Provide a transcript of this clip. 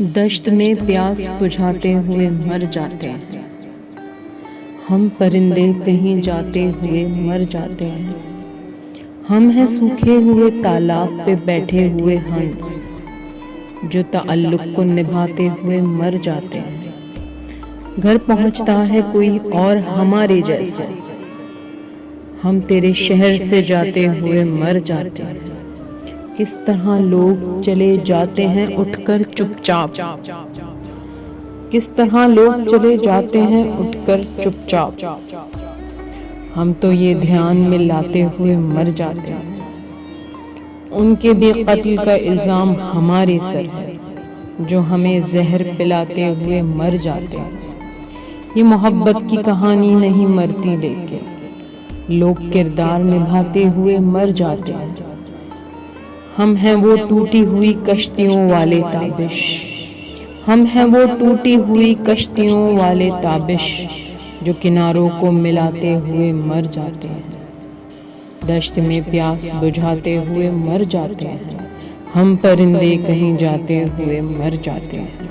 دشت میں پیاس بجھاتے ہوئے مر جاتے ہیں، ہم پرندے کہیں جاتے ہوئے مر جاتے ہیں، ہم ہیں سوکھے ہوئے تالاب پہ بیٹھے ہوئے ہنس جو تعلق کو نبھاتے ہوئے مر جاتے ہیں۔ گھر پہنچتا ہے کوئی اور ہمارے جیسے، ہم تیرے شہر سے جاتے ہوئے مر جاتے ہیں۔ کس طرح لوگ چلے جاتے ہیں اٹھ کر چپ چاپ، کس طرح لوگ چلے جاتے ہیں اٹھ کر چپ چاپ، ہم تو یہ دھیان میں لاتے ہوئے مر جاتے ہیں۔ ان کے بھی قتل کا الزام ہمارے سر ہے جو ہمیں زہر پلاتے ہوئے مر جاتے ہیں۔ یہ محبت کی کہانی نہیں مرتی، لیکن لوگ کردار نبھاتے ہوئے مر جاتے ہیں۔ ہم ہیں وہ ٹوٹی ہوئی کشتیوں والے تابش، ہم ہیں وہ ٹوٹی ہوئی کشتیوں والے تابش جو کناروں کو ملاتے ہوئے مر جاتے ہیں۔ دشت میں پیاس بجھاتے ہوئے مر جاتے ہیں، ہم پرندے کہیں جاتے ہوئے مر جاتے ہیں۔